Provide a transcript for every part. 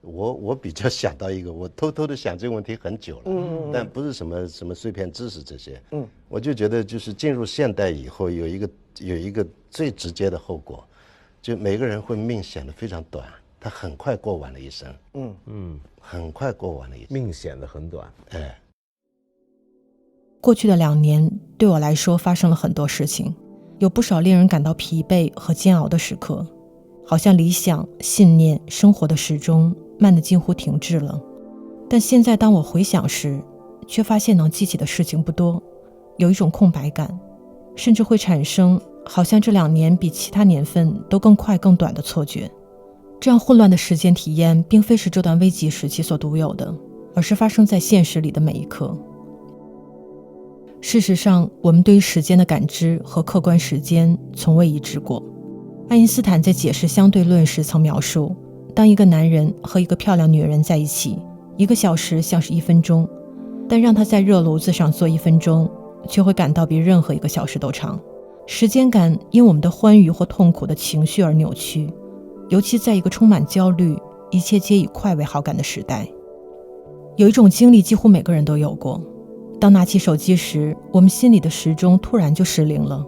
我比较想到一个，我偷偷的想这个问题很久了，但不是什么碎片知识这些，我就觉得就是进入现代以后有一个最直接的后果，就每个人会命显得非常短，他很快过完了一生，很快过完了一生，命显得很短。过去的2年对我来说发生了很多事情，有不少令人感到疲惫和煎熬的时刻，好像理想、信念、生活的时钟慢得近乎停滞了。但现在当我回想时，却发现能记起的事情不多，有一种空白感，甚至会产生好像这2年比其他年份都更快更短的错觉。这样混乱的时间体验并非是这段危急时期所独有的，而是发生在现实里的每一刻。事实上，我们对于时间的感知和客观时间从未一致过。爱因斯坦在解释相对论时曾描述，当一个男人和一个漂亮女人在一起，1个小时像是1分钟，但让他在热炉子上做1分钟，却会感到比任何1个小时都长。时间感因我们的欢愉或痛苦的情绪而扭曲，尤其在一个充满焦虑、一切皆以快为好感的时代。有一种经历几乎每个人都有过，当拿起手机时，我们心里的时钟突然就失灵了。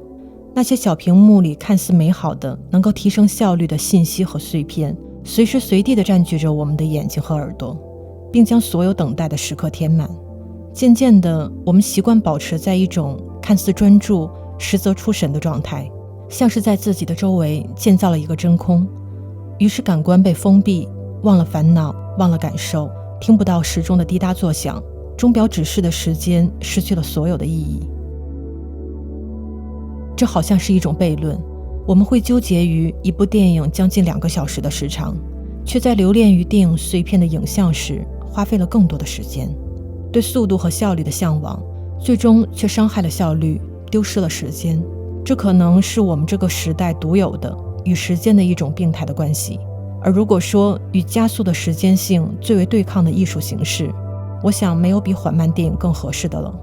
那些小屏幕里看似美好的、能够提升效率的信息和碎片，随时随地地占据着我们的眼睛和耳朵，并将所有等待的时刻填满。渐渐的，我们习惯保持在一种看似专注，实则出神的状态，像是在自己的周围建造了一个真空。于是感官被封闭，忘了烦恼，忘了感受，听不到时钟的滴答作响，钟表指示的时间失去了所有的意义。这好像是一种悖论，我们会纠结于一部电影将近2个小时的时长，却在留恋于电影碎片的影像时花费了更多的时间。对速度和效率的向往，最终却伤害了效率，丢失了时间。这可能是我们这个时代独有的与时间的一种病态的关系。而如果说与加速的时间性最为对抗的艺术形式，我想没有比缓慢电影更合适的了。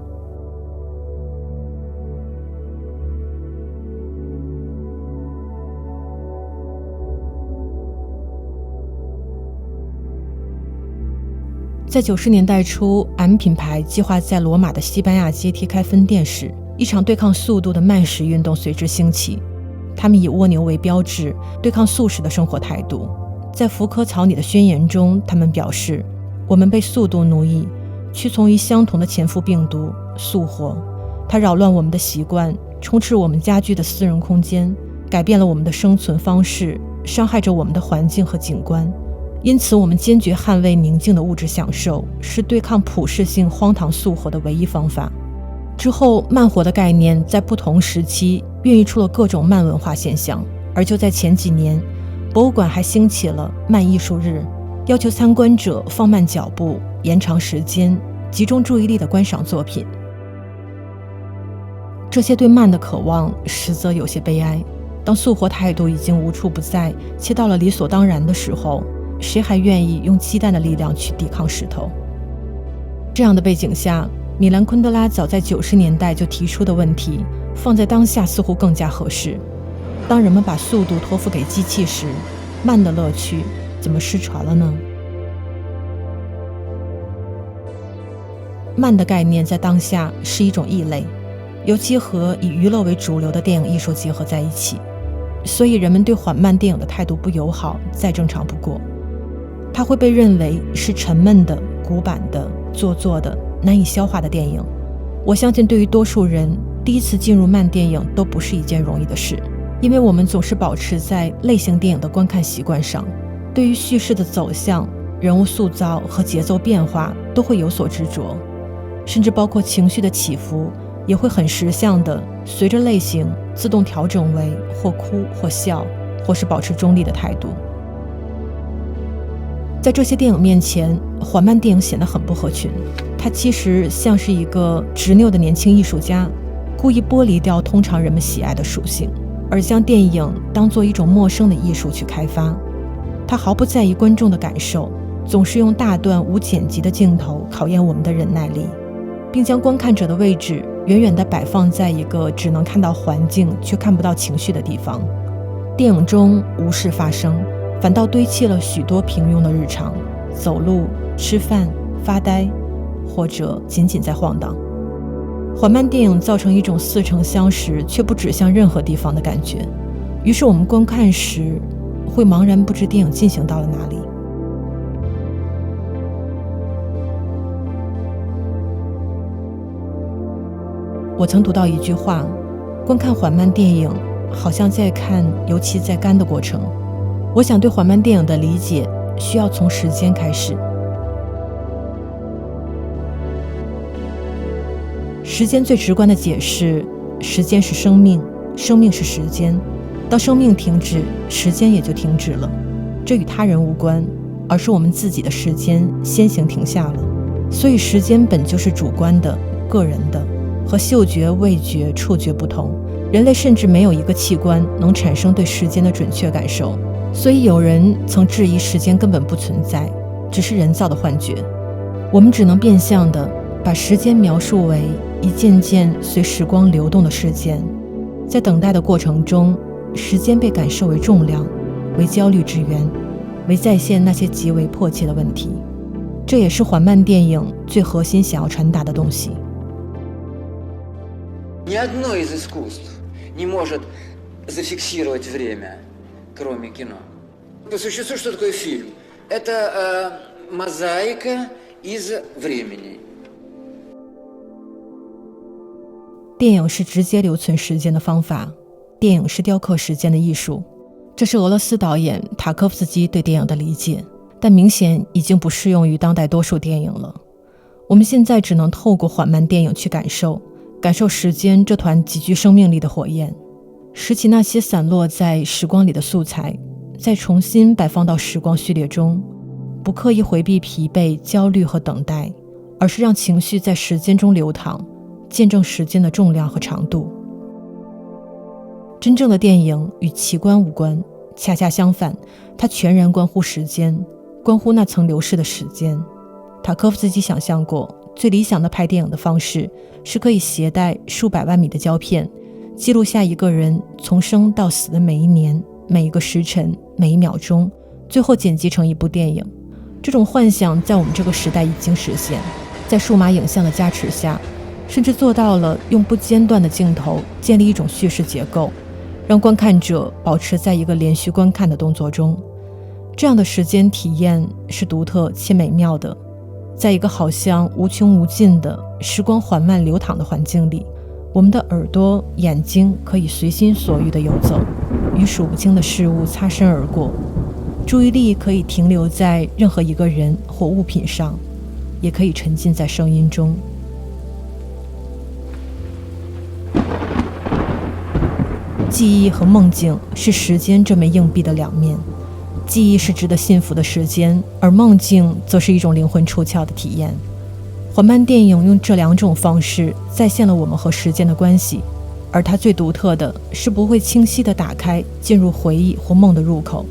在90年代初， M 品牌计划在罗马的西班牙街贴开分店时，一场对抗速度的慢食运动随之兴起。他们以蜗牛为标志，对抗速食的生活态度。在福柯草拟的宣言中，他们表示，我们被速度奴役，屈从于相同的潜伏病毒速活，它扰乱我们的习惯，充斥我们家居的私人空间，改变了我们的生存方式，伤害着我们的环境和景观。因此我们坚决捍卫宁静的物质享受，是对抗普世性荒唐速活的唯一方法。之后，慢活的概念在不同时期孕育出了各种慢文化现象，而就在前几年，博物馆还兴起了慢艺术日，要求参观者放慢脚步，延长时间，集中注意力的观赏作品。这些对慢的渴望实则有些悲哀。当速活态度已经无处不在，且到了理所当然的时候，谁还愿意用鸡蛋的力量去抵抗石头？这样的背景下，米兰昆德拉早在90年代就提出的问题，放在当下似乎更加合适。当人们把速度托付给机器时，慢的乐趣怎么失传了呢？慢的概念在当下是一种异类，尤其和以娱乐为主流的电影艺术结合在一起，所以人们对缓慢电影的态度不友好，再正常不过。它会被认为是沉闷的、古板的、做作的、难以消化的电影。我相信对于多数人，第一次进入慢电影都不是一件容易的事，因为我们总是保持在类型电影的观看习惯上，对于叙事的走向、人物塑造和节奏变化都会有所执着，甚至包括情绪的起伏也会很识相的随着类型自动调整为或哭或笑，或是保持中立的态度。在这些电影面前，缓慢电影显得很不合群。它其实像是一个执拗的年轻艺术家，故意剥离掉通常人们喜爱的属性，而将电影当作一种陌生的艺术去开发。它毫不在意观众的感受，总是用大段无剪辑的镜头考验我们的忍耐力，并将观看者的位置远远地摆放在一个只能看到环境却看不到情绪的地方。电影中无事发生，反倒堆砌了许多平庸的日常，走路、吃饭、发呆，或者仅仅在晃荡。缓慢电影造成一种似曾相识却不指向任何地方的感觉，于是我们观看时会茫然不知电影进行到了哪里。我曾读到一句话，观看缓慢电影好像在看油漆在干的过程。我想对缓慢电影的理解需要从时间开始。时间最直观的解释，时间是生命，生命是时间。当生命停止，时间也就停止了。这与他人无关，而是我们自己的时间先行停下了。所以时间本就是主观的、个人的，和嗅觉、味觉、触觉不同。人类甚至没有一个器官能产生对时间的准确感受。所以有人曾质疑时间根本不存在，只是人造的幻觉。我们只能变相的把时间描述为一件件随时光流动的事件。在等待的过程中，时间被感受为重量，为焦虑之源，为再现那些极为迫切的问题。这也是缓慢电影最核心想要传达的东西。Ни одно из искусств не может зафиксировать время, кроме кино. По существу, что такое фильм? Это мозаика из времени. 电影是直接留存时间的方法，电影是雕刻时间的艺术。这是俄罗斯导演塔科夫斯基对电影的理解，但明显已经不适用于当代多数电影了。我们现在只能透过缓慢电影去感受时间这团极具生命力的火焰，拾起那些散落在时光里的素材，再重新摆放到时光序列中，不刻意回避疲惫、焦虑和等待，而是让情绪在时间中流淌，见证时间的重量和长度。真正的电影与奇观无关，恰恰相反，它全然关乎时间，关乎那曾流逝的时间。塔科夫斯基想象过，最理想的拍电影的方式是可以携带数百万米的胶片，记录下一个人从生到死的每一年、每一个时辰、每一秒钟，最后剪辑成一部电影。这种幻想在我们这个时代已经实现，在数码影像的加持下，甚至做到了用不间断的镜头建立一种叙事结构，让观看者保持在一个连续观看的动作中。这样的时间体验是独特且美妙的。在一个好像无穷无尽的时光缓慢流淌的环境里，我们的耳朵、眼睛可以随心所欲地游走，与数不清的事物擦身而过，注意力可以停留在任何一个人或物品上，也可以沉浸在声音中。记忆和梦境是时间这枚硬币的两面，记忆是值得信服的时间，而梦境则是一种灵魂出窍的体验。缓慢电影用这两种方式再现了我们和时间的关系，而它最独特的是不会清晰地打开进入回忆或梦的入口。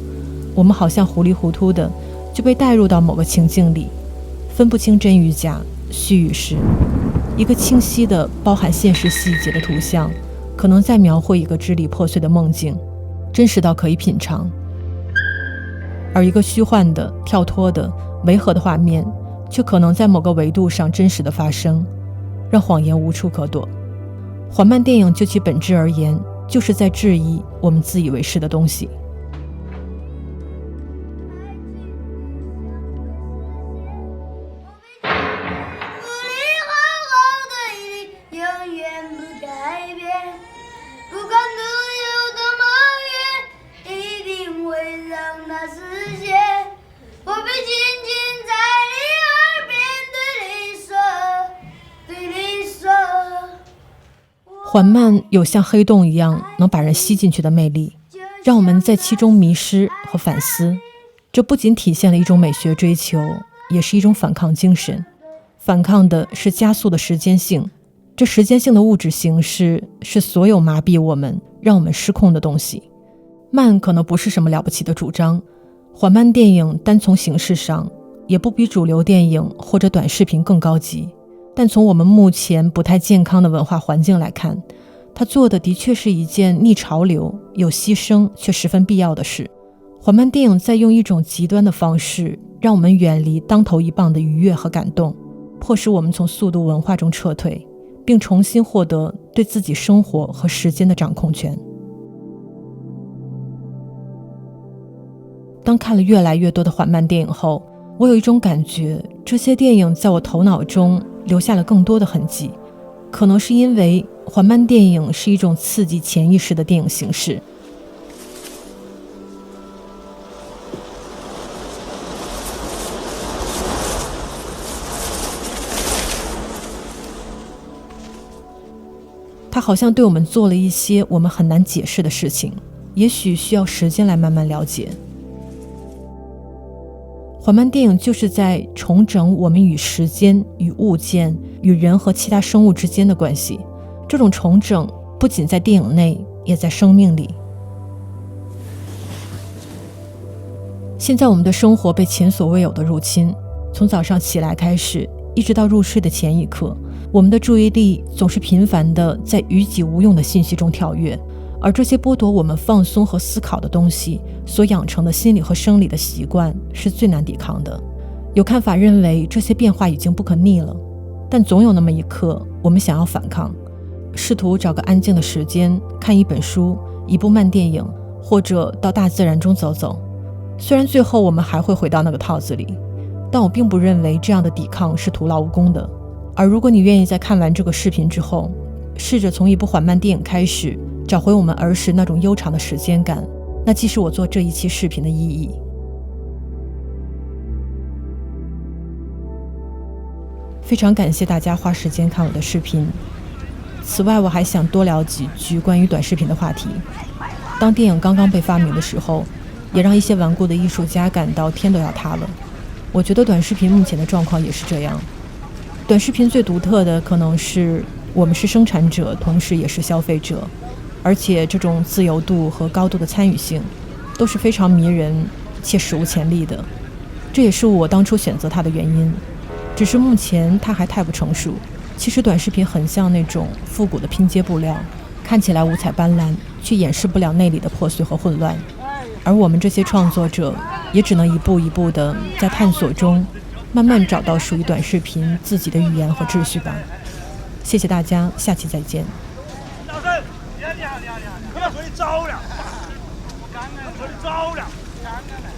我们好像糊里糊涂的就被带入到某个情境里，分不清真与假、虚与实。一个清晰的包含现实细节的图像，可能在描绘一个支离破碎的梦境，真实到可以品尝；而一个虚幻的、跳脱的、违和的画面，却可能在某个维度上真实的发生，让谎言无处可躲。缓慢电影就其本质而言，就是在质疑我们自以为是的东西。缓慢有像黑洞一样能把人吸进去的魅力，让我们在其中迷失和反思。这不仅体现了一种美学追求，也是一种反抗精神。反抗的是加速的时间性，这时间性的物质形式是所有麻痹我们、让我们失控的东西。慢可能不是什么了不起的主张，缓慢电影单从形式上也不比主流电影或者短视频更高级，但从我们目前不太健康的文化环境来看，它做的的确是一件逆潮流、有牺牲却十分必要的事。缓慢电影在用一种极端的方式，让我们远离当头一棒的愉悦和感动，迫使我们从速度文化中撤退，并重新获得对自己生活和时间的掌控权。当看了越来越多的缓慢电影后，我有一种感觉，这些电影在我头脑中留下了更多的痕迹，可能是因为缓慢电影是一种刺激潜意识的电影形式。它好像对我们做了一些我们很难解释的事情，也许需要时间来慢慢了解。缓慢电影就是在重整我们与时间、与物件、与人和其他生物之间的关系。这种重整不仅在电影内，也在生命里。现在我们的生活被前所未有的入侵，从早上起来开始，一直到入睡的前一刻，我们的注意力总是频繁地在于己无用的信息中跳跃，而这些剥夺我们放松和思考的东西所养成的心理和生理的习惯是最难抵抗的。有看法认为这些变化已经不可逆了，但总有那么一刻，我们想要反抗，试图找个安静的时间，看一本书、一部慢电影，或者到大自然中走走。虽然最后我们还会回到那个套子里，但我并不认为这样的抵抗是徒劳无功的。而如果你愿意在看完这个视频之后，试着从一部缓慢电影开始，找回我们儿时那种悠长的时间感，那既是我做这一期视频的意义。非常感谢大家花时间看我的视频。此外，我还想多聊几句关于短视频的话题。当电影刚刚被发明的时候，也让一些顽固的艺术家感到天都要塌了。我觉得短视频目前的状况也是这样。短视频最独特的可能是我们是生产者，同时也是消费者，而且这种自由度和高度的参与性都是非常迷人且史无前例的。这也是我当初选择它的原因，只是目前它还太不成熟。其实短视频很像那种复古的拼接布料，看起来五彩斑斓，却掩饰不了内里的破碎和混乱。而我们这些创作者也只能一步一步地在探索中慢慢找到属于短视频自己的语言和秩序吧。谢谢大家，下期再见。老师，你好，不要回去招了，我刚刚回去招了，刚刚来。